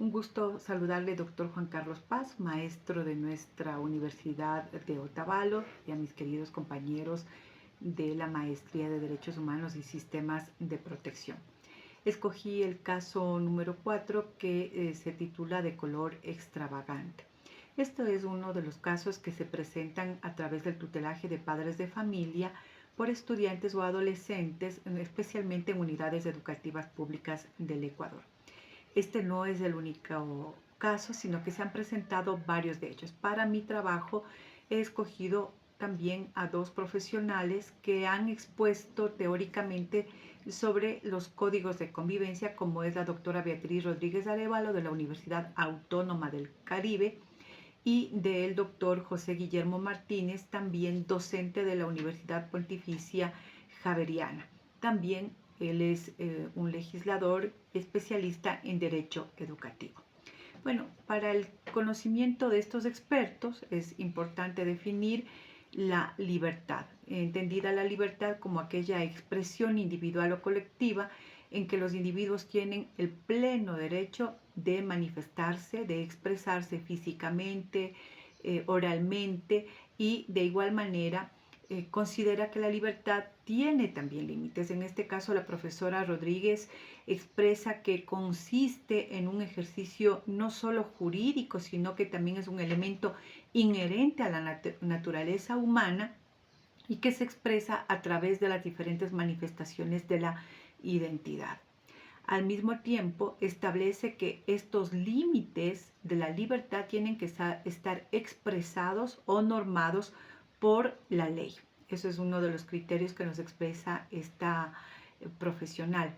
Un gusto saludarle, doctor Juan Carlos Paz, maestro de nuestra Universidad de Otavalo, y a mis queridos compañeros de la Maestría de Derechos Humanos y Sistemas de Protección. Escogí el caso número 4 que se titula De color extravagante. Esto es uno de los casos que se presentan a través del tutelaje de padres de familia por estudiantes o adolescentes, especialmente en unidades educativas públicas del Ecuador. Este no es el único caso, sino que se han presentado varios de ellos. Para mi trabajo he escogido también a dos profesionales que han expuesto teóricamente sobre los códigos de convivencia, como es la doctora Beatriz Rodríguez Arévalo de la Universidad Autónoma del Caribe y del doctor José Guillermo Martínez, también docente de la Universidad Pontificia Javeriana. También él es un legislador especialista en derecho educativo. Bueno, para el conocimiento de estos expertos es importante definir la libertad, entendida la libertad como aquella expresión individual o colectiva en que los individuos tienen el pleno derecho de manifestarse, de expresarse físicamente, oralmente, y de igual manera considera que la libertad tiene también límites. En este caso, la profesora Rodríguez expresa que consiste en un ejercicio no solo jurídico, sino que también es un elemento inherente a la naturaleza humana y que se expresa a través de las diferentes manifestaciones de la identidad. Al mismo tiempo, establece que estos límites de la libertad tienen que estar expresados o normados por la ley. Eso es uno de los criterios que nos expresa esta profesional.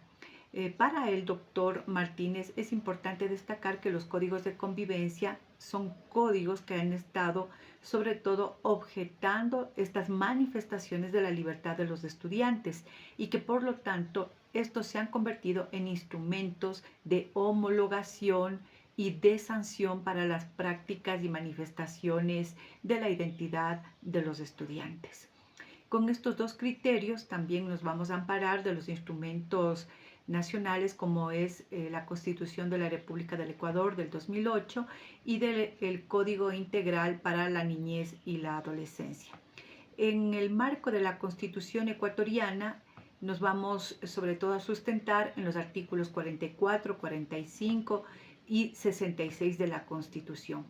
Para el doctor Martínez es importante destacar que los códigos de convivencia son códigos que han estado sobre todo objetando estas manifestaciones de la libertad de los estudiantes y que por lo tanto estos se han convertido en instrumentos de homologación y de sanción para las prácticas y manifestaciones de la identidad de los estudiantes. Con estos dos criterios también nos vamos a amparar de los instrumentos nacionales como es la Constitución de la República del Ecuador del 2008 y del Código Integral para la Niñez y la Adolescencia. En el marco de la Constitución ecuatoriana nos vamos sobre todo a sustentar en los artículos 44, 45 y 66 de la Constitución.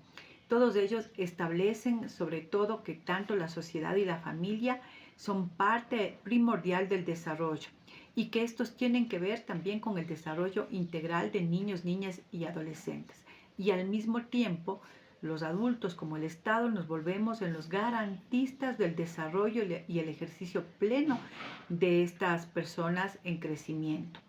Todos ellos establecen sobre todo que tanto la sociedad y la familia son parte primordial del desarrollo y que estos tienen que ver también con el desarrollo integral de niños, niñas y adolescentes. Y al mismo tiempo, los adultos como el Estado nos volvemos en los garantistas del desarrollo y el ejercicio pleno de estas personas en crecimiento.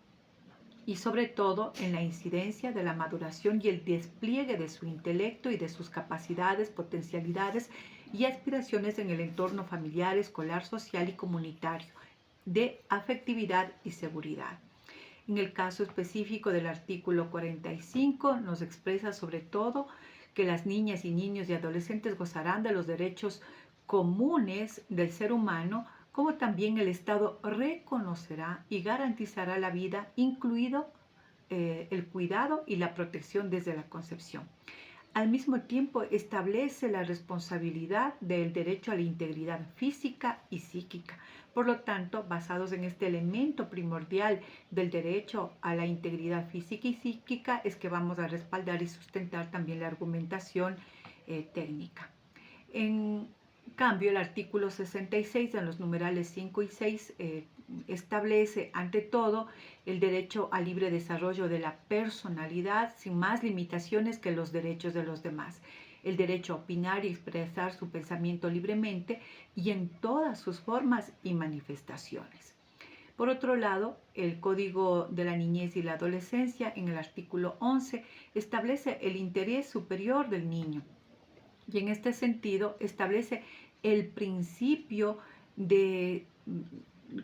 Y sobre todo en la incidencia de la maduración y el despliegue de su intelecto y de sus capacidades, potencialidades y aspiraciones en el entorno familiar, escolar, social y comunitario, de afectividad y seguridad. En el caso específico del artículo 45 nos expresa sobre todo que las niñas y niños y adolescentes gozarán de los derechos comunes del ser humano, como también el Estado reconocerá y garantizará la vida, incluido el cuidado y la protección desde la concepción. Al mismo tiempo establece la responsabilidad del derecho a la integridad física y psíquica. Por lo tanto, basados en este elemento primordial del derecho a la integridad física y psíquica, es que vamos a respaldar y sustentar también la argumentación técnica. En cambio, el artículo 66 en los numerales 5 y 6 establece ante todo el derecho al libre desarrollo de la personalidad sin más limitaciones que los derechos de los demás. El derecho a opinar y expresar su pensamiento libremente y en todas sus formas y manifestaciones. Por otro lado, el Código de la Niñez y la Adolescencia en el artículo 11 establece el interés superior del niño y en este sentido establece el principio de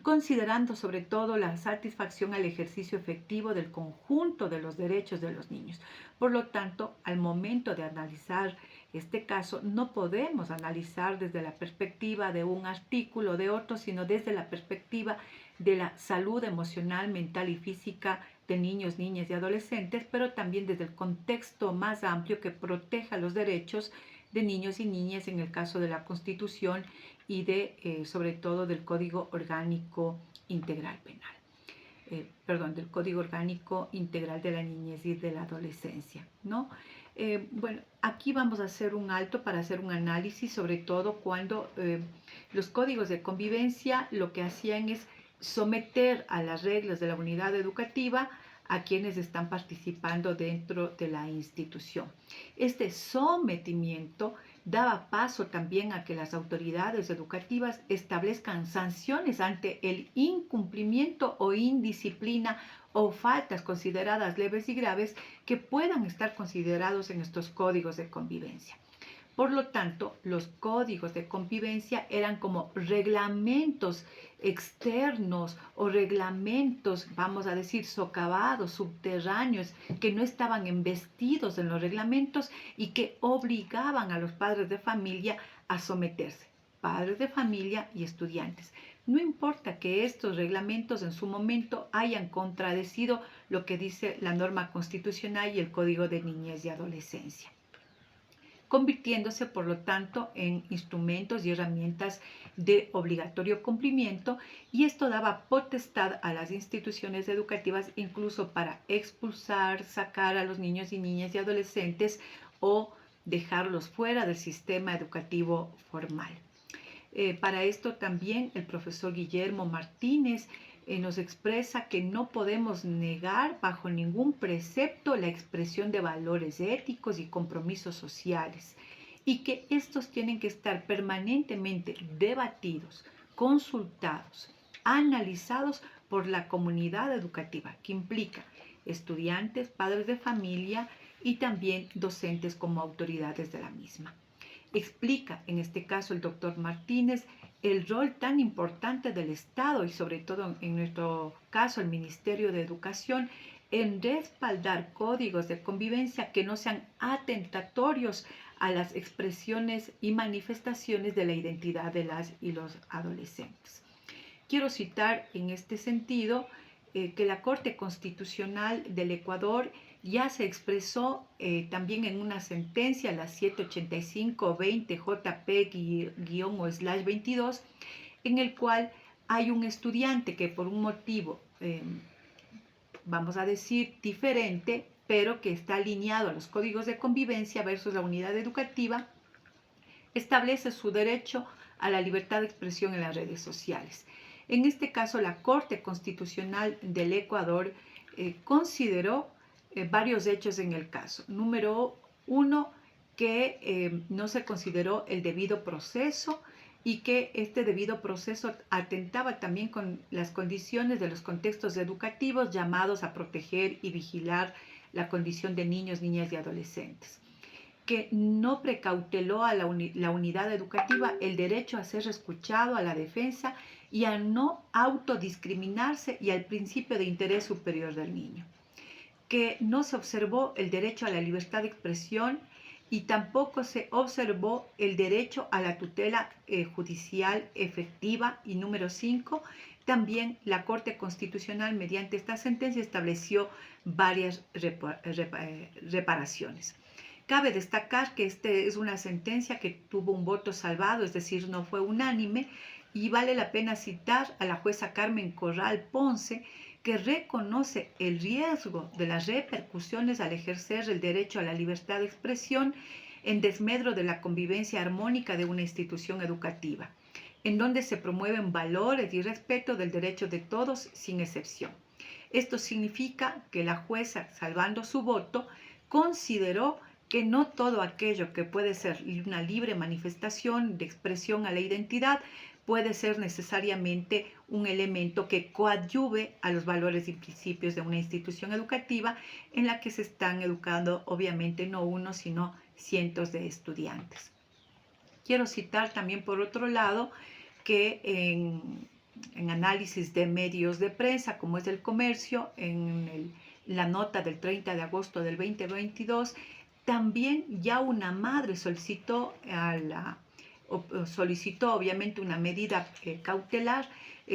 considerando sobre todo la satisfacción al ejercicio efectivo del conjunto de los derechos de los niños. Por lo tanto, al momento de analizar este caso, no podemos analizar desde la perspectiva de un artículo o de otro, sino desde la perspectiva de la salud emocional, mental y física de niños, niñas y adolescentes, pero también desde el contexto más amplio que proteja los derechos de niños y niñas en el caso de la Constitución y sobre todo del Código Orgánico Integral Penal. Del Código Orgánico Integral de la Niñez y de la Adolescencia, ¿no? Bueno, aquí vamos a hacer un alto para hacer un análisis, sobre todo cuando los códigos de convivencia lo que hacían es someter a las reglas de la unidad educativa a quienes están participando dentro de la institución. Este sometimiento daba paso también a que las autoridades educativas establezcan sanciones ante el incumplimiento o indisciplina o faltas consideradas leves y graves que puedan estar considerados en estos códigos de convivencia. Por lo tanto, los códigos de convivencia eran como reglamentos externos o reglamentos, vamos a decir, socavados, subterráneos, que no estaban embestidos en los reglamentos y que obligaban a los padres de familia a someterse, padres de familia y estudiantes. No importa que estos reglamentos en su momento hayan contradecido lo que dice la norma constitucional y el Código de Niñez y Adolescencia, convirtiéndose por lo tanto en instrumentos y herramientas de obligatorio cumplimiento, y esto daba potestad a las instituciones educativas incluso para expulsar, sacar a los niños y niñas y adolescentes o dejarlos fuera del sistema educativo formal. Para esto también el profesor Guillermo Martínez nos expresa que no podemos negar bajo ningún precepto la expresión de valores éticos y compromisos sociales, y que estos tienen que estar permanentemente debatidos, consultados, analizados por la comunidad educativa, que implica estudiantes, padres de familia y también docentes como autoridades de la misma. Explica, en este caso el doctor Martínez, el rol tan importante del Estado y sobre todo en nuestro caso el Ministerio de Educación en respaldar códigos de convivencia que no sean atentatorios a las expresiones y manifestaciones de la identidad de las y los adolescentes. Quiero citar en este sentido que la Corte Constitucional del Ecuador ya se expresó también en una sentencia, la 785-20 JP-22, en el cual hay un estudiante que por un motivo, vamos a decir, diferente, pero que está alineado a los códigos de convivencia versus la unidad educativa, establece su derecho a la libertad de expresión en las redes sociales. En este caso, la Corte Constitucional del Ecuador consideró varios hechos en el caso. Número uno, que no se consideró el debido proceso y que este debido proceso atentaba también con las condiciones de los contextos educativos llamados a proteger y vigilar la condición de niños, niñas y adolescentes, que no precauteló a la unidad educativa el derecho a ser escuchado, a la defensa y a no autodiscriminarse y al principio de interés superior del niño, que no se observó el derecho a la libertad de expresión y tampoco se observó el derecho a la tutela judicial efectiva. Y número 5, también la Corte Constitucional mediante esta sentencia estableció varias reparaciones. Cabe destacar que esta es una sentencia que tuvo un voto salvado, es decir, no fue unánime, y vale la pena citar a la jueza Carmen Corral Ponce, que reconoce el riesgo de las repercusiones al ejercer el derecho a la libertad de expresión en desmedro de la convivencia armónica de una institución educativa, en donde se promueven valores y respeto del derecho de todos sin excepción. Esto significa que la jueza, salvando su voto, consideró que no todo aquello que puede ser una libre manifestación de expresión a la identidad puede ser necesariamente un elemento que coadyuve a los valores y principios de una institución educativa en la que se están educando obviamente no uno, sino cientos de estudiantes. Quiero citar también por otro lado que en análisis de medios de prensa como es El Comercio, en la nota del 30 de agosto del 2022, también ya una madre solicitó a la solicitó obviamente una medida cautelar,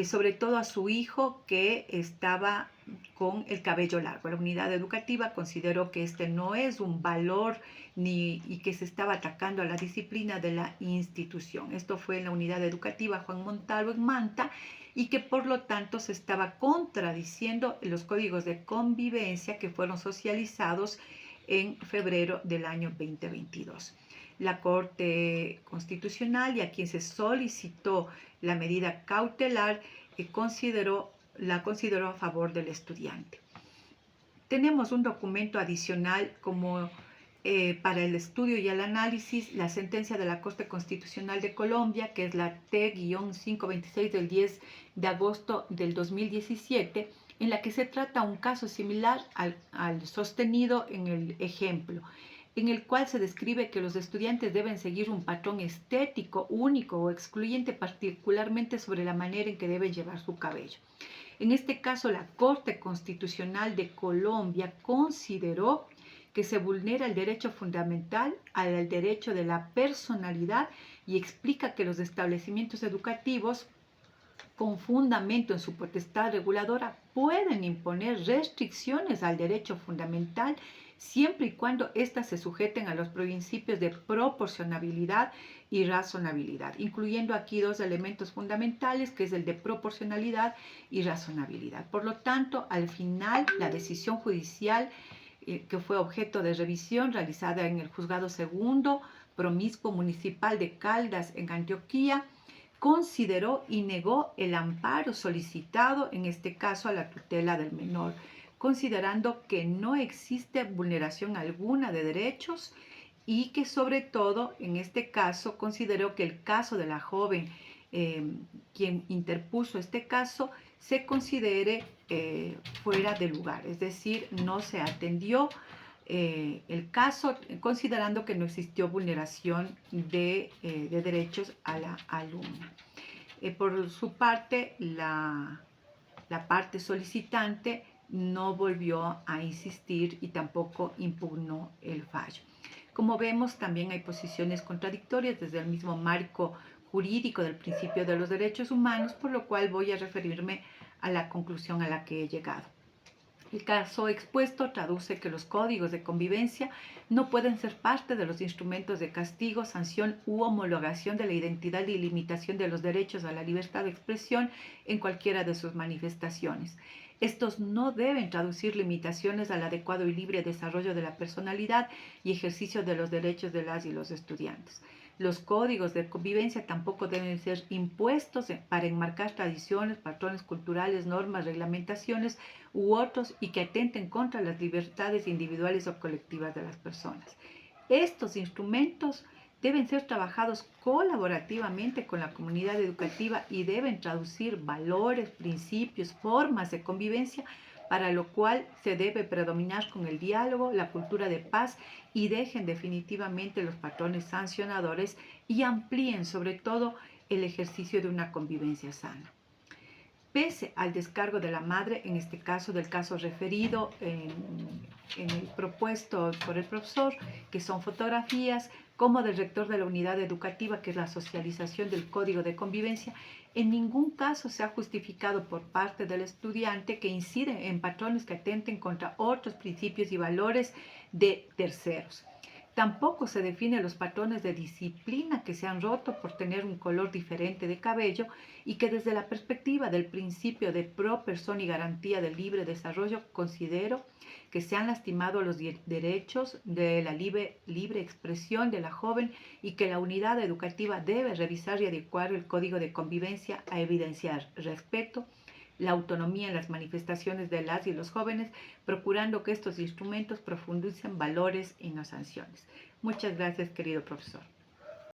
sobre todo a su hijo que estaba con el cabello largo. La unidad educativa consideró que este no es un valor y que se estaba atacando a la disciplina de la institución. Esto fue en la unidad educativa Juan Montalvo en Manta, y que por lo tanto se estaba contradiciendo los códigos de convivencia que fueron socializados en febrero del año 2022. La Corte Constitucional, y a quien se solicitó la medida cautelar, la consideró a favor del estudiante. Tenemos un documento adicional como para el estudio y el análisis, la sentencia de la Corte Constitucional de Colombia, que es la T-526 del 10 de agosto del 2017, en la que se trata un caso similar al sostenido en el ejemplo, en el cual se describe que los estudiantes deben seguir un patrón estético único o excluyente, particularmente sobre la manera en que deben llevar su cabello. En este caso, la Corte Constitucional de Colombia consideró que se vulnera el derecho fundamental al derecho de la personalidad y explica que los establecimientos educativos, con fundamento en su potestad reguladora, pueden imponer restricciones al derecho fundamental siempre y cuando éstas se sujeten a los principios de proporcionalidad y razonabilidad, incluyendo aquí dos elementos fundamentales, que es el de proporcionalidad y razonabilidad. Por lo tanto, al final, la decisión judicial que fue objeto de revisión realizada en el Juzgado Segundo Promiscuo Municipal de Caldas, en Antioquia, consideró y negó el amparo solicitado, en este caso a la tutela del menor, considerando que no existe vulneración alguna de derechos y que sobre todo en este caso consideró que el caso de la joven quien interpuso este caso se considere fuera de lugar, es decir, no se atendió el caso, considerando que no existió vulneración de derechos a la alumna. Por su parte, la parte solicitante no volvió a insistir y tampoco impugnó el fallo. Como vemos, también hay posiciones contradictorias desde el mismo marco jurídico del principio de los derechos humanos, por lo cual voy a referirme a la conclusión a la que he llegado. El caso expuesto traduce que los códigos de convivencia no pueden ser parte de los instrumentos de castigo, sanción u homologación de la identidad y limitación de los derechos a la libertad de expresión en cualquiera de sus manifestaciones. Estos no deben traducir limitaciones al adecuado y libre desarrollo de la personalidad y ejercicio de los derechos de las y los estudiantes. Los códigos de convivencia tampoco deben ser impuestos para enmarcar tradiciones, patrones culturales, normas, reglamentaciones u otros y que atenten contra las libertades individuales o colectivas de las personas. Estos instrumentos deben ser trabajados colaborativamente con la comunidad educativa y deben traducir valores, principios, formas de convivencia, para lo cual se debe predominar con el diálogo, la cultura de paz, y dejen definitivamente los patrones sancionadores y amplíen sobre todo el ejercicio de una convivencia sana. Pese al descargo de la madre, en este caso del caso referido en el propuesto por el profesor, que son fotografías, como del rector de la unidad educativa, que es la socialización del código de convivencia, en ningún caso se ha justificado por parte del estudiante que incide en patrones que atenten contra otros principios y valores de terceros. Tampoco se definen los patrones de disciplina que se han roto por tener un color diferente de cabello y que desde la perspectiva del principio de pro persona y garantía del libre desarrollo considero que se han lastimado los derechos de la libre expresión de la joven y que la unidad educativa debe revisar y adecuar el código de convivencia a evidenciar respeto, la autonomía en las manifestaciones de las y los jóvenes, procurando que estos instrumentos profundicen valores y no sanciones. Muchas gracias, querido profesor.